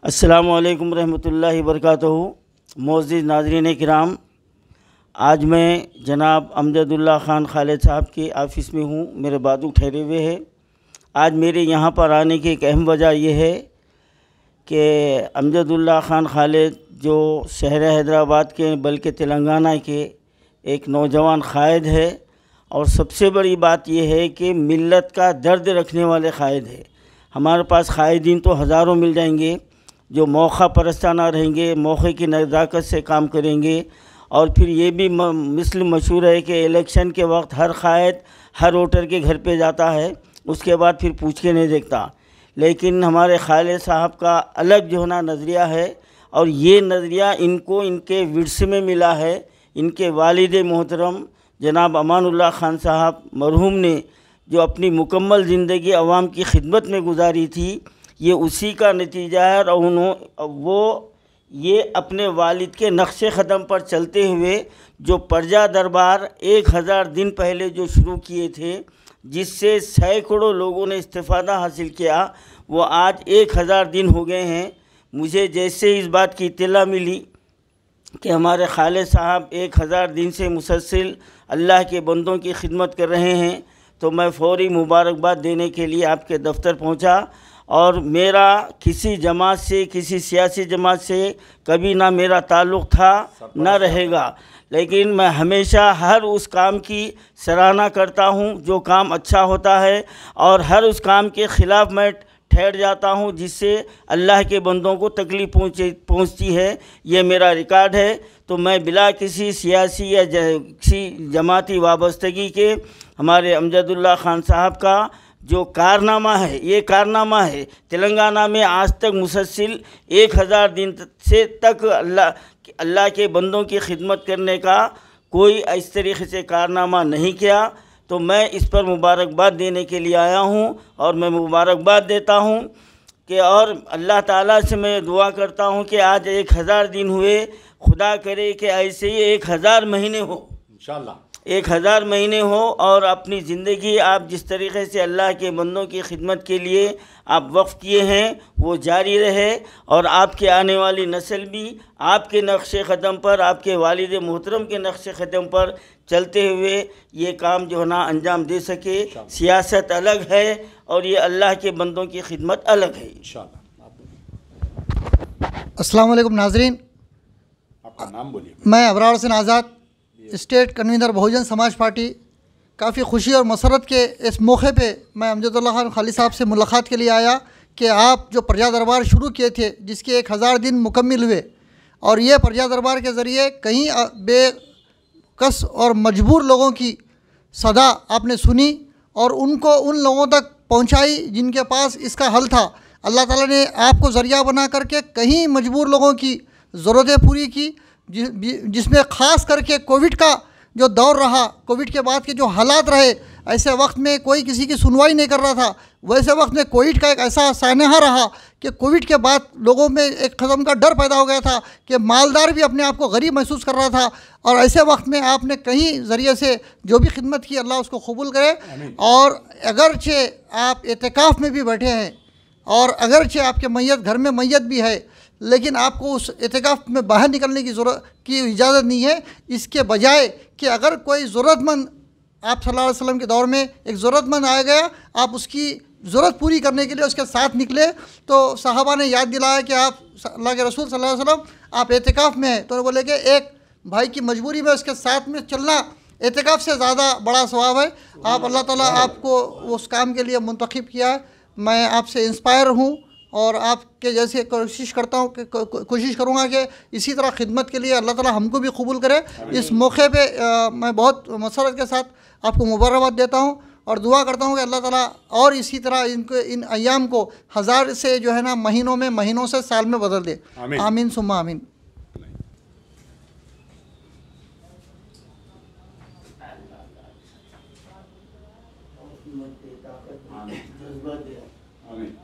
अस्सलामु अलैकुम रहमतुल्लाहि वबरकातुहू। मोअज़्ज़िज़ नाज़रीन किराम, आज मैं जनाब अमजदुल्ला ख़ान खालिद साहब के ऑफ़िस में हूँ। मेरे बाजू ठहरे हुए हैं। आज मेरे यहाँ पर आने की एक अहम वजह यह है कि अमजदुल्ला ख़ान खालिद जो शहर हैदराबाद के बल्कि तेलंगाना के एक नौजवान क़ायद है, और सबसे बड़ी बात यह है कि मिल्लत का दर्द रखने वाले क़ायद है। हमारे पास क़ायदीन तो हज़ारों मिल जाएंगे जो मौका परस्ताना रहेंगे, मौके की नज़ाकत से काम करेंगे। और फिर ये भी मिसल मशहूर है कि इलेक्शन के वक्त हर क़ायद हर वोटर के घर पे जाता है, उसके बाद फिर पूछ के नहीं देखता। लेकिन हमारे खालिद साहब का अलग जो है ना नज़रिया है, और ये नज़रिया इनको इनके विरसे में मिला है। इनके वालिद मोहतरम जनाब अमानुल्लाह ख़ान साहब मरहूम ने जो अपनी मुकम्मल ज़िंदगी अवाम की खिदमत में गुजारी थी, ये उसी का नतीजा है। और वो ये अपने वालिद के नक्श क़दम पर चलते हुए जो प्रजा दरबार 1000 दिन पहले जो शुरू किए थे, जिससे सैकड़ों लोगों ने इस्तिफ़ादा हासिल किया, वो आज 1000 दिन हो गए हैं। मुझे जैसे इस बात की इत्तला मिली कि हमारे खालिद साहब 1000 दिन से मुसलसल अल्लाह के बंदों की खिदमत कर रहे हैं, तो मैं फ़ौरी मुबारकबाद देने के लिए आपके दफ्तर पहुंचा। और मेरा किसी जमात से, किसी सियासी जमात से कभी ना मेरा ताल्लुक़ था ना रहेगा, लेकिन मैं हमेशा हर उस काम की सराहना करता हूं जो काम अच्छा होता है, और हर उस काम के ख़िलाफ़ मैं ठहर जाता हूं जिससे अल्लाह के बंदों को तकलीफ़ पहुंचती है। ये मेरा रिकॉर्ड है। तो मैं बिला किसी सियासी या किसी जमाती वाबस्तगी के हमारे अमजदुल्ला ख़ान साहब का जो कारनामा है, ये कारनामा है। तेलंगाना में आज तक मुसलसल 1000 दिन से तक अल्लाह के बंदों की खिदमत करने का कोई इस तरीके से कारनामा नहीं किया। तो मैं इस पर मुबारकबाद देने के लिए आया हूँ, और मैं मुबारकबाद देता हूँ कि और अल्लाह ताला से मैं दुआ करता हूँ कि आज 1000 दिन हुए, खुदा करे कि ऐसे ही 1000 महीने हो, इंशाअल्लाह 1000 महीने हो, और अपनी ज़िंदगी आप जिस तरीक़े से अल्लाह के बंदों की खिदमत के लिए आप वक्फ़ किए हैं वो जारी रहे, और आपके आने वाली नस्ल भी आपके नक्श क़दम पर, आपके वालिद मोहतरम के नक्श क़दम पर चलते हुए ये काम जो है ना अंजाम दे सके। सियासत अलग है और ये अल्लाह के बंदों की खिदमत अलग है इंशाअल्लाह। अस्सलाम वालेकुम नाज़रीन, आपका नाम बोलिए। मैं अबरार हुसैन आज़ाद, state convener Bahujan Samaj party. काफ़ी खुशी और मसरत के इस मौके पे मैं अमजदुल्ला ख़ान खालिद साहब से मुलाकात के लिए आया कि आप जो प्रजा दरबार शुरू किए थे, जिसके 1000 दिन मुकम्मिल हुए, और ये प्रजा दरबार के ज़रिए कहीं बेकस और मजबूर लोगों की सदा आपने सुनी और उनको उन लोगों तक पहुंचाई जिनके पास इसका हल था। अल्लाह ताला ने आपको ज़रिया बना करके कहीं मजबूर लोगों की ज़रूरतें पूरी की, जिसमें ख़ास करके कोविड का जो दौर रहा, कोविड के बाद के जो हालात रहे, ऐसे वक्त में कोई किसी की सुनवाई नहीं कर रहा था। वैसे वक्त में कोविड का एक ऐसा सानहा रहा कि कोविड के बाद लोगों में एक कदम का डर पैदा हो गया था कि मालदार भी अपने आप को गरीब महसूस कर रहा था। और ऐसे वक्त में आपने कहीं ज़रिए से जो भी खिदमत की, अल्लाह उसको कबूल करे। और अगरचे आप एतिकाफ़ में भी बैठे हैं, और अगरचे आपके मैयत घर में मैयत भी है, लेकिन आपको उस एतिकाफ़ में बाहर निकलने की इजाज़त नहीं है। इसके बजाय कि अगर कोई ज़रूरतमंद, आप सल्लल्लाहु अलैहि वसल्लम के दौर में एक ज़रूरतमंद आ गया, आप उसकी ज़रूरत पूरी करने के लिए उसके साथ निकले, तो सहाबा ने याद दिलाया कि आप अल्लाह के रसूल सल्लल्लाहु अलैहि वसल्लम आप एतिकाफ़ में हैं, तो बोले कि एक भाई की मजबूरी में उसके साथ में चलना एतिकाफ़ से ज़्यादा बड़ा सवाब है। आप अल्लाह ताला आपको उस काम के लिए मुंतखब किया है। मैं आपसे इंस्पायर हूँ और आपके जैसे कोशिश करता हूँ कि कोशिश करूँगा कि इसी तरह खिदमत के लिए अल्लाह ताला हमको भी कबूल करे। इस मौके पे मैं बहुत मसरत के साथ आपको मुबारकबाद देता हूँ और दुआ करता हूँ कि अल्लाह ताला और इसी तरह इनको इन अय्याम को 1000 से जो है ना महीनों से साल में बदल दे। आमीन सुम्मा आमीन। आमीन।